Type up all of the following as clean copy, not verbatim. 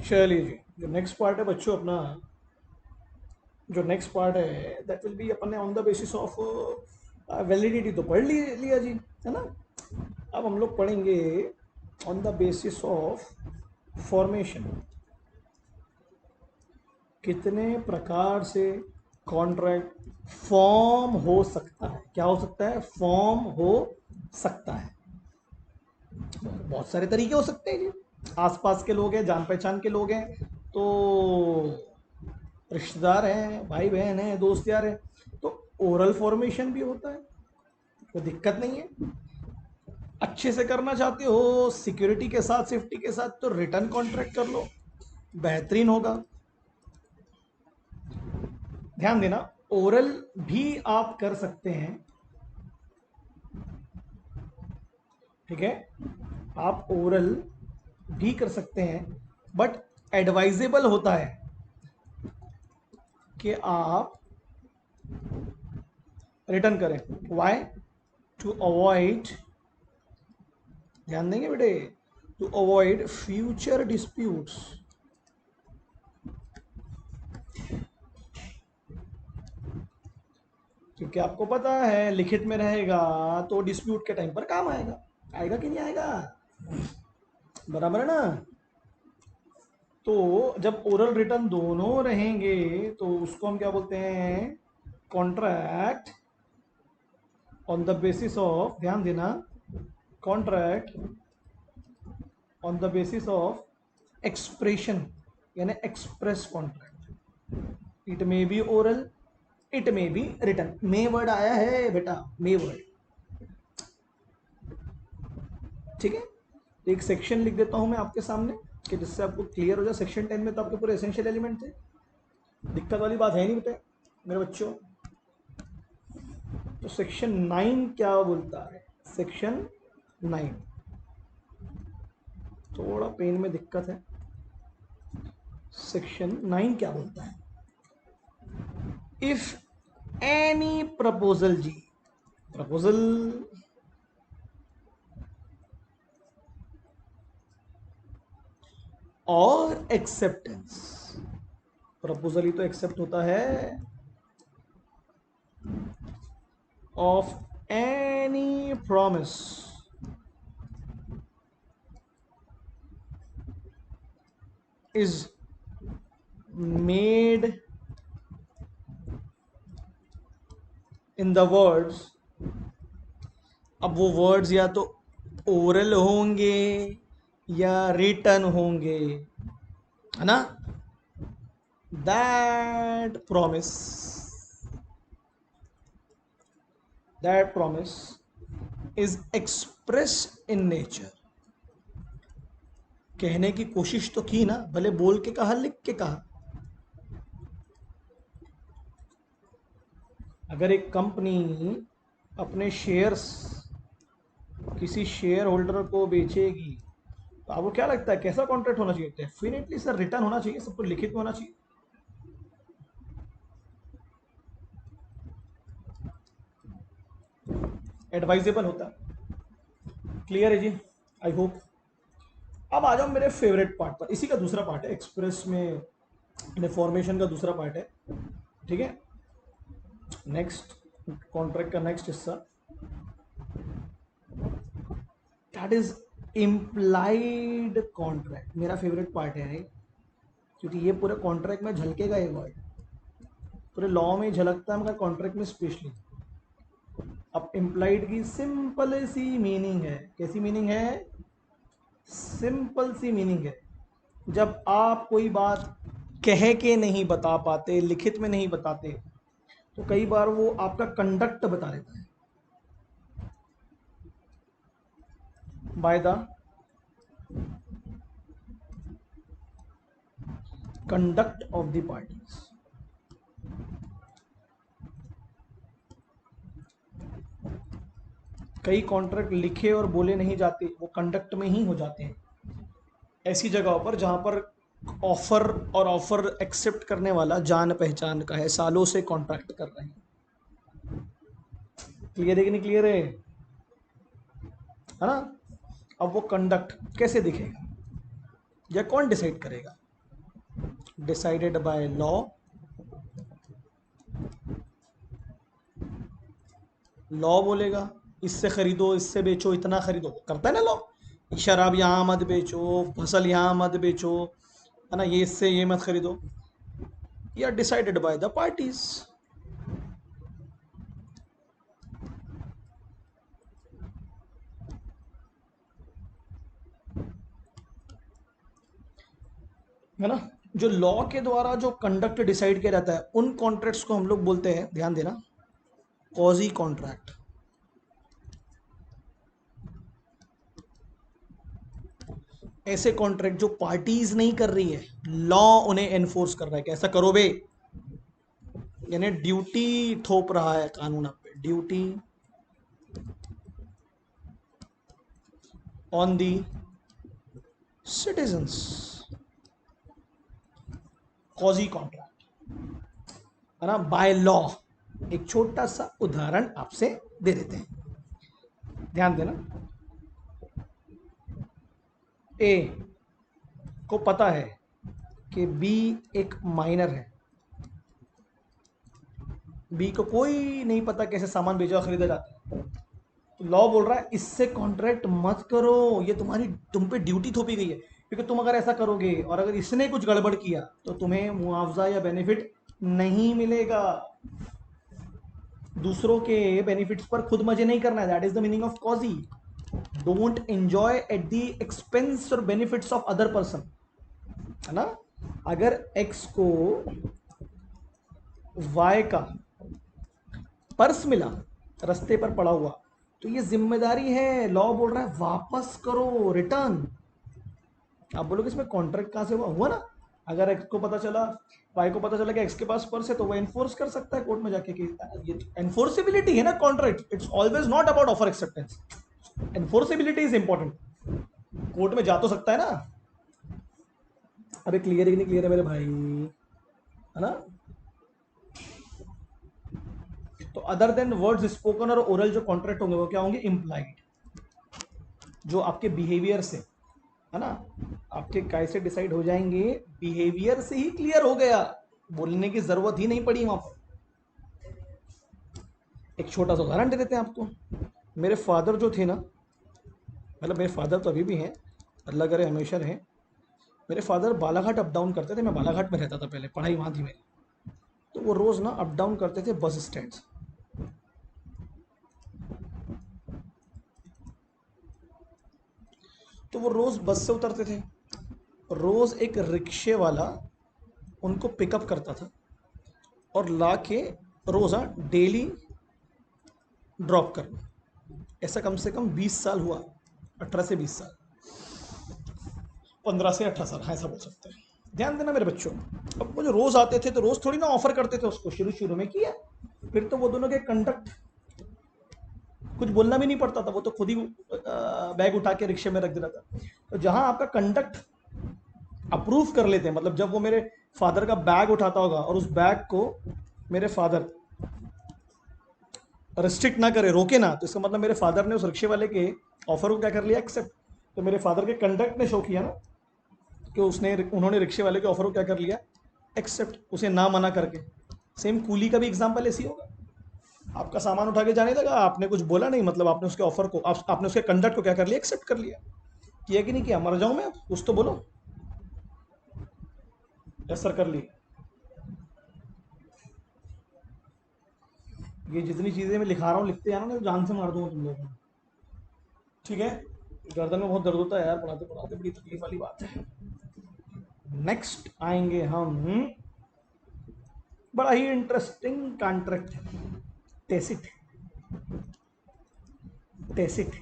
चलिए जी, जो next part है बच्चों अपना, जो नेक्स्ट पार्ट है दैट विल बी अपने on the basis of validity. तो पढ़ लिया जी, है ना। अब हम लोग पढ़ेंगे on the basis of formation. कितने प्रकार से कॉन्ट्रैक्ट फॉर्म हो सकता है? क्या हो सकता है? फॉर्म हो सकता है। बहुत सारे तरीके हो सकते हैं जी। आसपास के लोग हैं, जान पहचान के लोग हैं, तो रिश्तेदार हैं, भाई बहन हैं, दोस्त यार हैं, तो ओरल फॉर्मेशन भी होता है, कोई दिक्कत नहीं है। अच्छे से करना चाहते हो सिक्योरिटी के साथ, सेफ्टी के साथ, तो रिटर्न कॉन्ट्रैक्ट कर लो, बेहतरीन होगा। ध्यान देना, ओरल भी आप कर सकते हैं, ठीक है। आप ओरल भी कर सकते हैं, बट एडवाइजेबल होता है कि आप रिटर्न करें। वाई? टू अवॉइड, ध्यान देंगे बेटे, टू अवॉइड फ्यूचर डिस्प्यूट्स। क्योंकि आपको पता है लिखित में रहेगा तो डिस्प्यूट के टाइम पर काम आएगा। आएगा कि नहीं आएगा? बराबर है ना। तो जब ओरल रिटर्न दोनों रहेंगे तो उसको हम क्या बोलते हैं? Contract on the basis of, ध्यान देना, contract on the basis of expression, यानी express contract. It may be oral, it may be written. May word आया है बेटा, मे वर्ड, ठीक है। तो एक सेक्शन लिख देता हूं मैं आपके सामने कि जिससे आपको क्लियर हो जाए। सेक्शन 10 में तो आपके पूरे एसेंशियल एलिमेंट थे, दिक्कत वाली बात है नहीं बेटे मेरे बच्चों। तो सेक्शन 9 क्या बोलता है? सेक्शन 9, थोड़ा पेन में दिक्कत है। सेक्शन 9 क्या बोलता है? इफ एनी प्रपोजल जी, प्रपोजल और एक्सेप्टेंस, प्रपोजल ही तो एक्सेप्ट होता है, of any promise is made in the words। अब वो वर्ड्स या तो ओरल होंगे या रिटन होंगे, है ना। That promise, that promise is express in nature. कहने की कोशिश तो की ना, भले बोल के कहा, लिख के कहा। अगर एक कंपनी अपने शेयर्स किसी शेयर होल्डर को बेचेगी तो आपको क्या लगता है कैसा कॉन्ट्रैक्ट होना चाहिए? डेफिनेटली सर रिटर्न होना चाहिए, सब कुछ लिखित में होना चाहिए। एडवाइजेबल होता है। क्लियर है जी? I hope. अब आ जाओ मेरे फेवरेट पार्ट पर, इसी का दूसरा पार्ट है, एक्सप्रेस में फॉर्मेशन का दूसरा पार्ट है, ठीक है। नेक्स्ट कॉन्ट्रैक्ट का नेक्स्ट हिस्सा, दैट इज इम्प्लाइड कॉन्ट्रैक्ट। मेरा फेवरेट पार्ट है, क्योंकि ये पूरे कॉन्ट्रैक्ट में झलकेगा ये वर्ड, पूरे लॉ में झलकता है मगर कॉन्ट्रैक्ट में स्पेशली। अब इम्प्लाइड की सिंपल सी मीनिंग है, कैसी मीनिंग है? सिंपल सी मीनिंग है, जब आप कोई बात कह के नहीं बता पाते, लिखित में नहीं बताते, तो कई बार वो आपका कंडक्ट बता देता है। By the conduct of the parties. कई कॉन्ट्रैक्ट लिखे और बोले नहीं जाते, वो कंडक्ट में ही हो जाते हैं। ऐसी जगहों पर जहां पर ऑफर और ऑफर एक्सेप्ट करने वाला जान पहचान का है, सालों से कॉन्ट्रैक्ट कर रहे हैं। क्लियर है कि नहीं क्लियर है ना। अब वो कंडक्ट कैसे दिखेगा या कौन डिसाइड करेगा? डिसाइडेड बाय लॉ, लॉ बोलेगा इससे खरीदो, इससे बेचो, इतना खरीदो, करता है ना लॉ। शराब यहाँ मत बेचो, फसल यहाँ मत बेचो, है ना, ये इससे ये मत खरीदो। या डिसाइडेड बाय द पार्टीज। है ना, जो लॉ के द्वारा जो कंडक्ट डिसाइड किया जाता है उन कॉन्ट्रैक्ट्स को हम लोग बोलते हैं, ध्यान देना, कॉजी कॉन्ट्रैक्ट। ऐसे कॉन्ट्रैक्ट जो पार्टीज नहीं कर रही है, लॉ उन्हें एनफोर्स कर रहा है कि ऐसा करो बे, यानी ड्यूटी थोप रहा है कानून आप पे, duty on the citizens, quasi contract, है ना, बाय लॉ। एक छोटा सा उदाहरण आपसे दे देते हैं, ध्यान देना। ए को पता है कि बी एक माइनर है, बी को कोई नहीं पता कैसे सामान बेचा खरीदा जाता है, तो लॉ बोल रहा है इससे कॉन्ट्रैक्ट मत करो, ये तुम्हारी तुम पे ड्यूटी थोपी गई है, क्योंकि तुम अगर ऐसा करोगे और अगर इसने कुछ गड़बड़ किया तो तुम्हें मुआवजा या बेनिफिट नहीं मिलेगा। दूसरों के बेनिफिट्स पर खुद मजे नहीं करना है, that is the meaning of quasi. Don't enjoy at the expense और बेनिफिट्स ऑफ अदर पर्सन, है ना। अगर एक्स को वाई का पर्स मिला रास्ते पर पड़ा हुआ, तो ये जिम्मेदारी है, लॉ बोल रहा है वापस करो, रिटर्न। आप बोलोगे इसमें कॉन्ट्रैक्ट कहां से हुआ, हुआ ना। अगर एक्स को पता चला, वाई को पता चला कि एक्स के पास पर्स है, तो वो एनफोर्स कर सकता है कोर्ट में जाके कि ये एनफोर्सेबिलिटी है ना contract, it's always not about offer acceptance, enforceability is important. Court में जा तो सकता है ना। अरे क्लियर है कि नहीं क्लियर है मेरे भाई, है ना। तो अदर देन वर्ड्स स्पोकन और ओरल जो कॉन्ट्रैक्ट होंगे वो क्या होंगे, इम्प्लाइड, जो आपके बिहेवियर से, है ना, आपके काय से डिसाइड हो जाएंगे, बिहेवियर से ही क्लियर हो गया, बोलने की जरूरत ही नहीं पड़ी वहां पर। एक छोटा सा उदाहरण दे देते हैं आपको। मेरे फादर जो थे ना, मतलब मेरे फादर तो अभी भी हैं, अल्लाह करे हमेशा रहें। मेरे फादर बालाघाट अप डाउन करते थे, मैं बालाघाट में रहता था पहले, पढ़ाई वहाँ थी मेरी। तो वो रोज़ ना अप डाउन करते थे बस स्टैंड से। तो वो रोज़ बस से उतरते थे, रोज़ एक रिक्शे वाला उनको पिकअप करता था और ला के रोज़ डेली ड्रॉप करना। ऐसा कम से कम 20 साल हुआ, 18 से 20 साल, 15 से 18 साल, हाँ ऐसा बोल सकते हैं। ध्यान देना मेरे बच्चों, अब वो जो रोज आते थे तो रोज थोड़ी ना ऑफर करते थे उसको, शुरू शुरू में किया, फिर तो वो दोनों के कंडक्ट, कुछ बोलना भी नहीं पड़ता था, वो तो खुद ही बैग उठा के रिक्शे में रख देता था। तो जहां आपका कंडक्ट अप्रूव कर लेते हैं, मतलब जब वो मेरे फादर का बैग उठाता होगा और उस बैग को मेरे फादर रिस्ट्रिक्ट ना करे, रोके ना, तो इसका मतलब मेरे फादर ने उस रिक्शे वाले के ऑफर को क्या कर लिया, एक्सेप्ट। तो मेरे फादर के कंडक्ट ने शो किया ना कि उन्होंने रिक्शे वाले के ऑफर को क्या कर लिया, एक्सेप्ट, उसे ना मना करके। सेम कूली का भी एग्जांपल ऐसी होगा, आपका सामान उठा के जाने लगा, आपने कुछ बोला नहीं, मतलब आपने उसके ऑफर को, आपने उसके कंडक्ट को क्या कर लिया, एक्सेप्ट कर लिया। किया कि नहीं किया, मर जाऊं मैं, कुछ तो बोलो। यस सर, कर लिया। ये जितनी चीजें मैं लिखा रहा हूँ, लिखते जाना ना, तो जान से मार दूंगा तुम लोगों को, ठीक है। गर्दन में बहुत दर्द होता है यार, पढ़ाते पढ़ाते, बड़ी तकलीफ वाली बात है। नेक्स्ट आएंगे हम, बड़ा ही interesting contract, tacit. Tacit,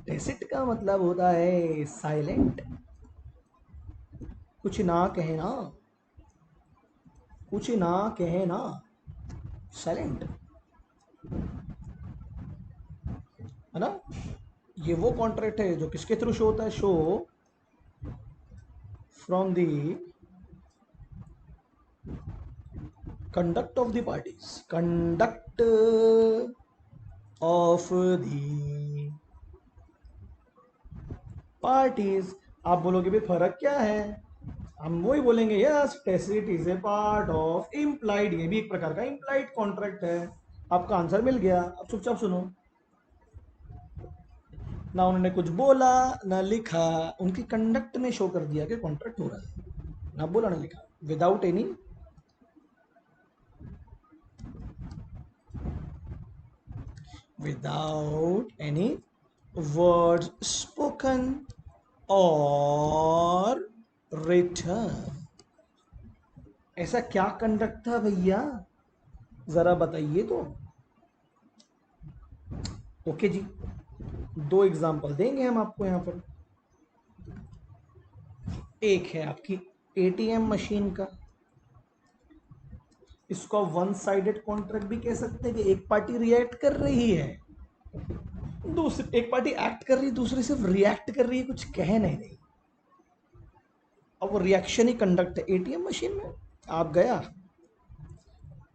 tacit का मतलब होता है साइलेंट, कुछ ना कहना, कुछ ना कहना, साइलेंट, है ना। ये वो कॉन्ट्रैक्ट है जो किसके थ्रू शो होता है, show from the conduct of the parties, conduct of the parties, आप बोलोगे भाई फर्क क्या है, हम वही बोलेंगे yes tacit is a part of implied, ये भी एक प्रकार का इम्प्लाइड कॉन्ट्रैक्ट है। आपका आंसर मिल गया, अब चुपचाप सुनो। ना उन्होंने कुछ बोला ना लिखा, उनकी कंडक्ट ने शो कर दिया कि कॉन्ट्रैक्ट हो रहा है, ना बोला ना लिखा, without any without any words spoken or written। ऐसा क्या कंडक्ट था भैया, जरा बताइए तो। ओके जी, दो एग्जांपल देंगे हम आपको यहां पर। एक है आपकी एटीएम मशीन का, इसको वन साइडेड कॉन्ट्रैक्ट भी कह सकते हैं कि एक पार्टी रिएक्ट कर रही है, दूसरी एक पार्टी एक्ट कर रही है, दूसरी सिर्फ रिएक्ट कर रही है, कुछ कह नहीं रही। अब वो रिएक्शन ही कंडक्ट है। एटीएम मशीन में आप गया,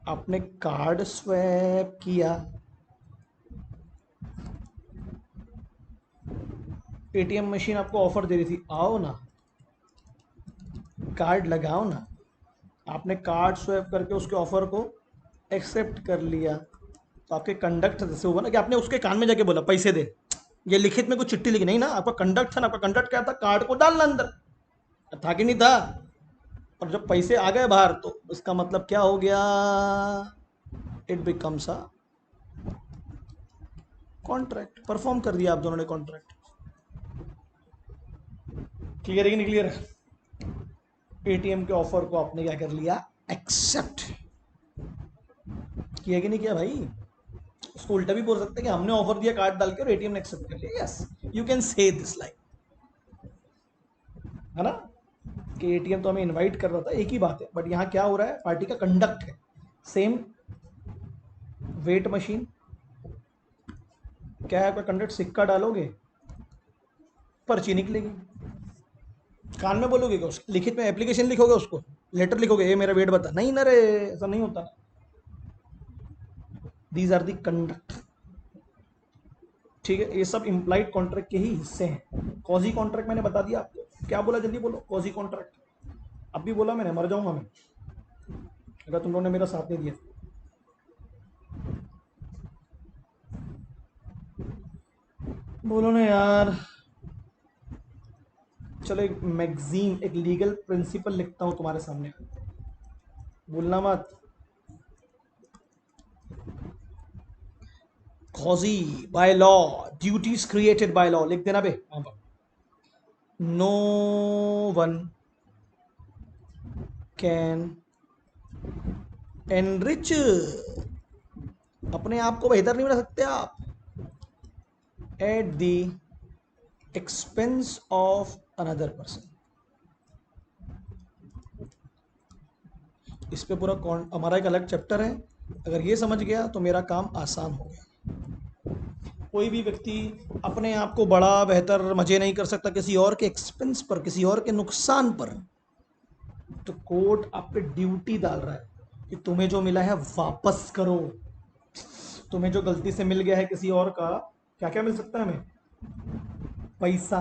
आपने कार्ड स्वैप किया, एटीएम मशीन आपको ऑफर दे रही थी आओ ना कार्ड लगाओ ना, आपने कार्ड स्वैप करके उसके ऑफर को एक्सेप्ट कर लिया, तो आपके कंडक्ट जैसे हुआ ना कि आपने उसके कान में जाके बोला पैसे दे, ये लिखित में कुछ चिट्ठी लिखी नहीं ना, आपका कंडक्ट था ना, आपका कंडक्ट क्या था, कार्ड को डालना अंदर, था कि नहीं था। और जब पैसे आ गए बाहर तो इसका मतलब क्या हो गया, it becomes a contract, perform कर दिया आप दोनों ने कॉन्ट्रैक्ट। क्लियर है कि नहीं क्लियर है। एटीएम के ऑफर को आपने क्या कर लिया, एक्सेप्ट किया कि नहीं किया भाई। उसको उल्टा भी बोल सकते हैं कि हमने ऑफर दिया कार्ड डाल के और एटीएम ने एक्सेप्ट कर लिया, yes you can say this line, है ना, कि एटीएम तो हमें इनवाइट कर रहा था, एक ही बात है, बट यहाँ क्या हो रहा है, पार्टी का कंडक्ट है सेम। वेट मशीन क्या है आपका कंडक्ट, सिक्का डालोगे पर्ची निकलेगी, कान में बोलोगे क्या, लिखित में एप्लीकेशन लिखोगे, उसको लेटर लिखोगे ये मेरा वेट बता, नहीं ना रे, ऐसा नहीं होता। दीज आर दी कंडक्ट, ठीक है, ये सब इम्प्लाइड कॉन्ट्रैक्ट के ही हिस्से हैं। कॉजी कॉन्ट्रैक्ट मैंने बता दिया आपको, क्या बोला जल्दी बोलो, कॉजी कॉन्ट्रैक्ट। अब भी बोला मैंने, मर जाऊंगा मैं अगर तुम लोगों ने मेरा साथ नहीं दिया। बोलो ना यार। चलो एक मैगजीन, एक लीगल प्रिंसिपल लिखता हूं तुम्हारे सामने, भूलना मत। Quasi by law, duties created by law, लिख देना बे वहां पर। नो वन कैन एनरिच, अपने आप को बेहतर नहीं बना सकते आप, eight the expense of another person. इस पे पूरा हमारा एक अलग चैप्टर है, अगर ये समझ गया तो मेरा काम आसान हो गया। कोई भी व्यक्ति अपने आप को बड़ा बेहतर मजे नहीं कर सकता किसी और के एक्सपेंस पर, किसी और के नुकसान पर। तो कोर्ट आप पे ड्यूटी डाल रहा है कि तुम्हें जो मिला है वापस करो, तुम्हें जो गलती से मिल गया है किसी और का, क्या क्या मिल सकता है हमें, पैसा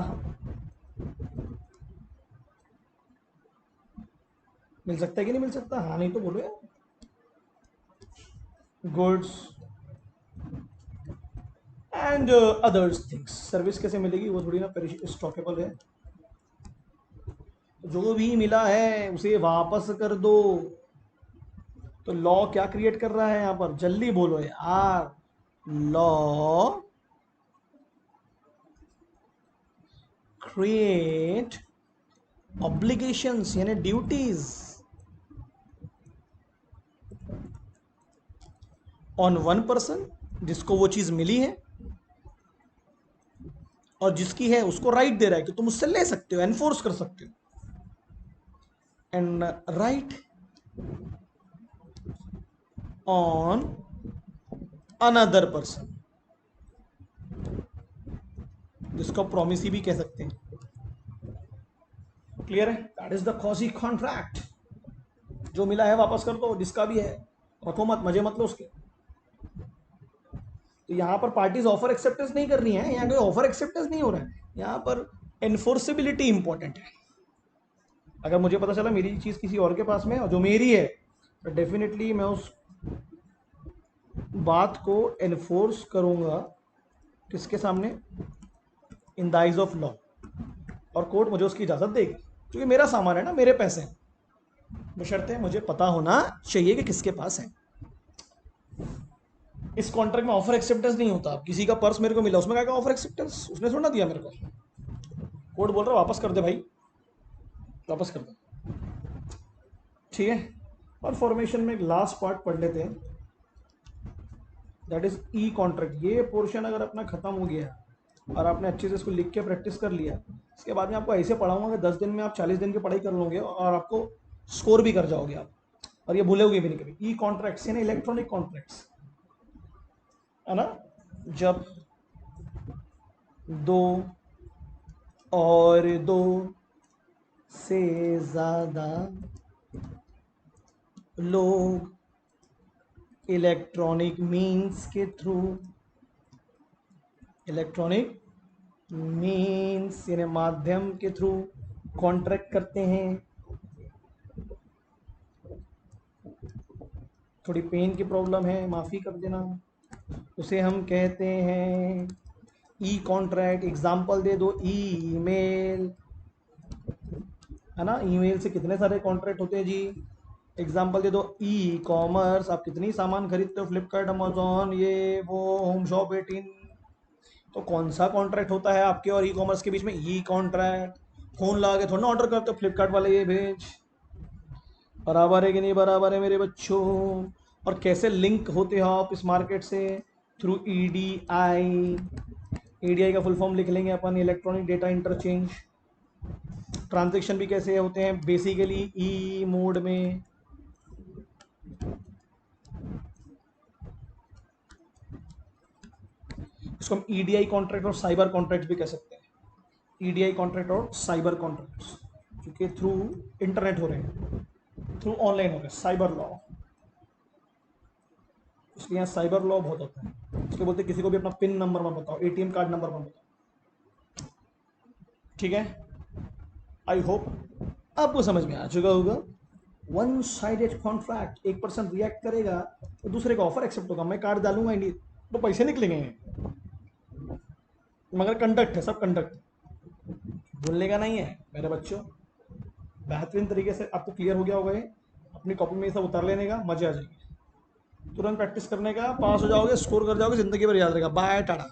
मिल सकता है कि नहीं मिल सकता, हाँ नहीं तो बोलो यार, goods and others things. Service कैसे मिलेगी, वो थोड़ी ना स्टॉकेबल है, जो भी मिला है उसे वापस कर दो। तो लॉ क्या क्रिएट कर रहा है यहां पर, जल्दी बोलो यार। लॉ क्रिएट ऑब्लिगेशंस यानी ड्यूटीज ऑन वन पर्सन, जिसको वो चीज मिली है और जिसकी है उसको राइट दे रहा है कि तुम उससे ले सकते हो, एनफोर्स कर सकते हो, and right on another person, जिसको प्रॉमिस ही भी कह सकते हैं। क्लियर है, दैट इज द कॉजी कॉन्ट्रैक्ट। जो मिला है वापस कर दो, जिसका भी है रखो मत, मजे मत लो उसके। तो यहाँ पर पार्टीज ऑफर एक्सेप्टेंस नहीं कर रही हैं, यहाँ कोई ऑफर एक्सेप्टेंस नहीं हो रहा है, यहाँ पर एनफोर्सेबिलिटी इंपॉर्टेंट है। अगर मुझे पता चला मेरी चीज़ किसी और के पास में है और जो मेरी है, तो डेफिनेटली मैं उस बात को एनफोर्स करूंगा किसके सामने, in the eyes of law, और कोर्ट मुझे उसकी इजाज़त देगी क्योंकि मेरा सामान है ना, मेरे पैसे हैं। बशर्ते मुझे पता होना चाहिए कि किसके पास है। इस कॉन्ट्रैक्ट में ऑफर एक्सेप्टेंस नहीं होता। अब किसी का पर्स मेरे को मिला, उसमें क्या ऑफर एक्सेप्टेंस, उसने थोड़ा ना दिया मेरे को। कोर्ट बोल रहा है वापस कर दे भाई, वापस कर दे। ठीक है। और फॉर्मेशन में एक लास्ट पार्ट पढ़ लेते हैं, दैट इज ई कॉन्ट्रैक्ट। ये पोर्शन अगर अपना खत्म हो गया और आपने अच्छे से इसको लिख के प्रैक्टिस कर लिया, इसके बाद में आपको ऐसे पढ़ाऊंगा कि 10 दिन में आप 40 दिन की पढ़ाई कर लोगे और आपको स्कोर भी कर जाओगे आप, और ये भूलोगे भी नहीं कभी। ई कॉन्ट्रैक्ट्स यानी इलेक्ट्रॉनिक कॉन्ट्रैक्ट्स, है ना। जब दो और दो से ज़्यादा लोग इलेक्ट्रॉनिक मीन्स के थ्रू, इलेक्ट्रॉनिक मीन्स यानी माध्यम के थ्रू कॉन्ट्रैक्ट करते हैं। थोड़ी पेन की प्रॉब्लम है, माफ़ी कर देना। उसे हम कहते हैं ई कॉन्ट्रैक्ट। एग्जाम्पल दे दो, ईमेल, है ना। ईमेल से कितने सारे कॉन्ट्रैक्ट होते हैं जी। एग्जाम्पल दे दो, ई कॉमर्स, आप कितनी सामान खरीदते हो, फ्लिपकार्ट, अमेजोन, ये वो, होम शॉप 18। तो कौन सा कॉन्ट्रैक्ट होता है आपके और ई कॉमर्स के बीच में, ई कॉन्ट्रैक्ट। फोन लगा के थोड़ा ना ऑर्डर करते हो, फ्लिपकार्ट वाले ये भेज। बराबर है कि नहीं बराबर है मेरे बच्चों। और कैसे लिंक होते हो आप इस मार्केट से, थ्रू ईडीआई। ईडीआई का फुल फॉर्म लिख लेंगे अपन, इलेक्ट्रॉनिक डेटा इंटरचेंज। ट्रांजेक्शन भी कैसे होते हैं, बेसिकली ई मोड में। इसको हम ईडीआई कॉन्ट्रैक्ट और साइबर कॉन्ट्रैक्ट भी कह सकते हैं। ईडीआई कॉन्ट्रैक्ट और साइबर कॉन्ट्रैक्ट्स, क्योंकि थ्रू इंटरनेट हो रहे हैं, थ्रू ऑनलाइन हो रहे हैं, साइबर लॉ। इसलिए यहाँ साइबर लॉ बहुत होता है। इसके बोलते किसी को भी अपना पिन नंबर मत बताओ, एटीएम कार्ड नंबर मत बताओ। ठीक है। आई होप आपको समझ में आ चुका होगा। वन साइडेड कॉन्ट्रैक्ट, एक पर्सन रिएक्ट करेगा तो दूसरे का ऑफर एक्सेप्ट होगा। मैं कार्ड डालूंगा ही नहीं तो पैसे निकलेंगे, मगर कंडक्ट है, सब कंडक्ट, भूलने का नहीं है मेरे बच्चों। बेहतरीन तरीके से आपको क्लियर हो गया होगा ये। अपनी कॉपी में ये सब उतार लेने का, मजे आ जाएंगे। तुरंत प्रैक्टिस करने का, पास हो जाओगे, स्कोर कर जाओगे, जिंदगी भर याद रहेगा। बाय टाटा।